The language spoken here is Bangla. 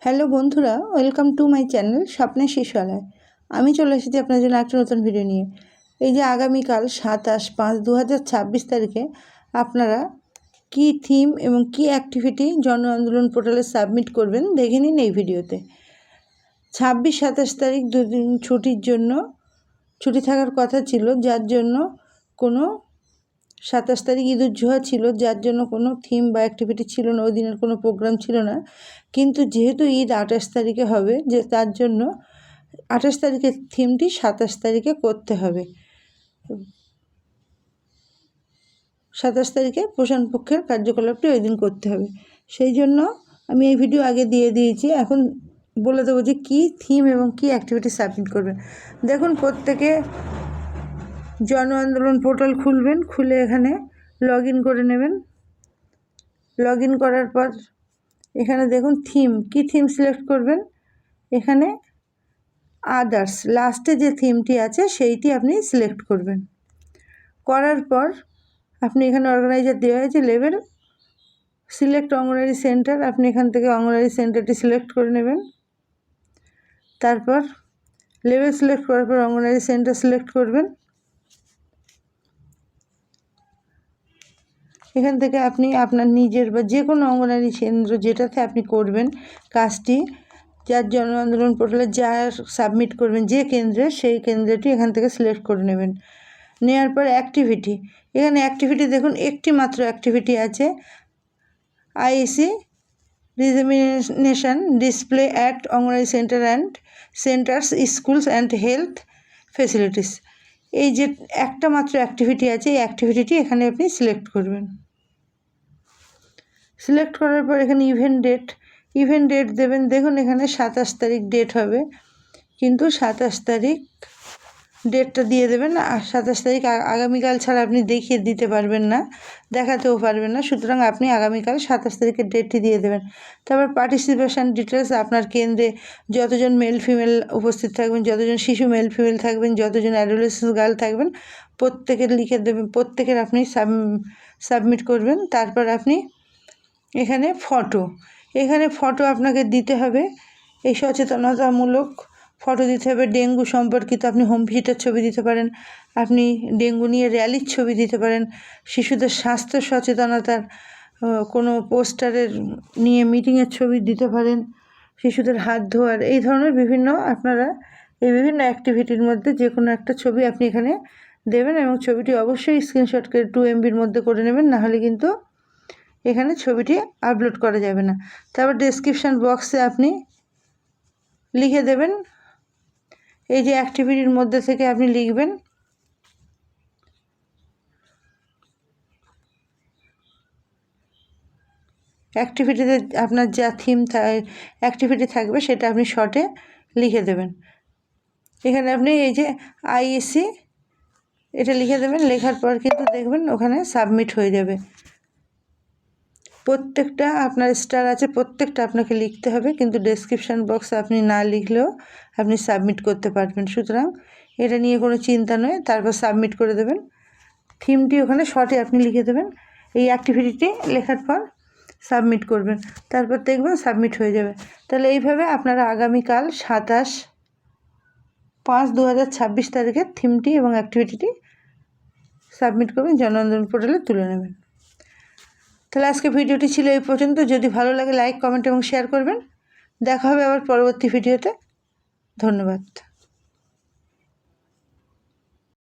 হ্যালো বন্ধুরা, ওয়েলকাম টু মাই চ্যানেল স্বপ্নের শিশুয়ালয়। আমি চলে এসেছি আপনার জন্য একটা নতুন ভিডিও নিয়ে। এই যে আগামীকাল 27/5/2026 তারিখে আপনারা কি থিম এবং কি অ্যাক্টিভিটি জন আন্দোলন পোর্টালে সাবমিট করবেন দেখে নিন এই ভিডিওতে। 26-27 তারিখ দুদিন ছুটির জন্য ছুটি থাকার কথা ছিল, যার জন্য কোনো 27 তারিখ ঈদুজ্জোহা ছিল, যার জন্য কোনো থিম বা অ্যাক্টিভিটি ছিল না, ওই দিনের কোনো প্রোগ্রাম ছিল না। কিন্তু যেহেতু ঈদ 28 তারিখে হবে, যে তার জন্য 28 তারিখের থিমটি 27 তারিখে করতে হবে। 27 তারিখে পোষণ পক্ষের কার্যকলাপটি ওই দিন করতে হবে। সেই জন্য আমি এই ভিডিও আগে দিয়ে দিয়েছি, এখন বলে দেবো যে কী থিম এবং কী অ্যাক্টিভিটি সাবমিট করবেন। দেখুন, প্রত্যেকে জন আন্দোলন পোর্টাল খুলবেন, খুলে এখানে লগ ইন করে নেবেন। লগ ইন করার পর এখানে দেখুন থিম, কি থিম সিলেক্ট করবেন। এখানে আদার্স লাস্টে যে থিমটি আছে সেইটি আপনি সিলেক্ট করবেন। করার পর আপনি এখানে অর্গানাইজার দেওয়া হয়েছে লেভেল, সিলেক্ট অঙ্গনওয়াড়ি সেন্টার, আপনি এখান থেকে অঙ্গনওয়াড়ি সেন্টারটি সিলেক্ট করে নেবেন। তারপর লেভেল সিলেক্ট করার পর অঙ্গনওয়াড়ি সেন্টার সিলেক্ট করবেন। এখান থেকে আপনি আপনার নিজের বা যে কোনো অঙ্গনওয়াড়ি কেন্দ্র যেটাতে আপনি করবেন কাজটি, যার জন আন্দোলন পোর্টালে যা সাবমিট করবেন যে কেন্দ্রে, সেই কেন্দ্রটি এখান থেকে সিলেক্ট করে নেবেন। নেওয়ার পর অ্যাক্টিভিটি, এখানে অ্যাক্টিভিটি দেখুন একটি মাত্র অ্যাক্টিভিটি আছে, আইসি রিজমিনেশন display at anganwadi centre and centres schools and health facilities. এই যে একটা মাত্র অ্যাক্টিভিটি আছে, এই অ্যাক্টিভিটিটি এখানে আপনি সিলেক্ট করবেন। সিলেক্ট করার পর এখানে ইভেন্ট ডেট দেবেন। দেখুন এখানে 27 তারিখ ডেট হবে, কিন্তু 27 তারিখ ডেটটা দিয়ে দেবেন। আর 27 তারিখ আগামীকাল ছাড়া আপনি দেখিয়ে দিতে পারবেন না, দেখাতেও পারবেন না, সুতরাং আপনি আগামীকাল 27 তারিখের ডেটটি দিয়ে দেবেন। তারপর পার্টিসিপেশন ডিটেলস, আপনার কেন্দ্রে যতজন মেল ফিমেল উপস্থিত থাকবেন, যতজন শিশু মেল ফিমেল থাকবেন, যতজন অ্যাডোলেসেন্ট গার্ল থাকবেন, প্রত্যেকের লিখে দেবেন, প্রত্যেকের আপনি সাবমিট করবেন। তারপর আপনি এখানে ফটো আপনাকে দিতে হবে, এই সচেতনতামূলক ফটো দিতে হবে। ডেঙ্গু সম্পর্কিত আপনি হোম ভিজিটের ছবি দিতে পারেন, আপনি ডেঙ্গু নিয়ে র্যালির ছবি দিতে পারেন, শিশুদের স্বাস্থ্য সচেতনতার কোনো পোস্টারের নিয়ে মিটিংয়ের ছবি দিতে পারেন, শিশুদের হাত ধোয়ার, এই ধরনের বিভিন্ন আপনারা এই বিভিন্ন অ্যাক্টিভিটির মধ্যে যে কোনো একটা ছবি আপনি এখানে দেবেন, এবং ছবিটি অবশ্যই স্ক্রিনশট করে 2 MBর মধ্যে করে নেবেন, নাহলে কিন্তু এখানে ছবিটি আপলোড করা যাবে না। তারপর ডেসক্রিপশান বক্সে আপনি লিখে দেবেন, এই যে অ্যাক্টিভিটির মধ্যে থেকে আপনি লিখবেন অ্যাক্টিভিটিতে আপনার যা থিম অ্যাক্টিভিটি থাকবে সেটা আপনি শর্টে লিখে দেবেন। এখানে আপনি এই যে আইএসি এটা লিখে দেবেন। লেখার পর কিন্তু দেখবেন ওখানে সাবমিট হয়ে যাবে। প্রত্যেকটা আপনার স্টার আছে, প্রত্যেকটা আপনাকে লিখতে হবে, কিন্তু ডেসক্রিপশান বক্সে আপনি না লিখলেও আপনি সাবমিট করতে পারবেন, সুতরাং এটা নিয়ে কোনো চিন্তা নয়। তারপর সাবমিট করে দেবেন। থিমটি ওখানে শর্টে আপনি লিখে দেবেন, এই অ্যাক্টিভিটিটি লেখার পর সাবমিট করবেন, তারপর দেখবেন সাবমিট হয়ে যাবে। তাহলে এইভাবে আপনারা আগামীকাল 27/5/2026 তারিখের থিমটি এবং অ্যাক্টিভিটিটি সাবমিট করবেন, জন আন্দোলন পোর্টালে তুলে নেবেন। তাহলে আজকে ভিডিওটি ছিল এই পর্যন্ত। যদি ভালো লাগে লাইক, কমেন্ট এবং শেয়ার করবেন। দেখা হবে আবার পরবর্তী ভিডিওতে। ধন্যবাদ।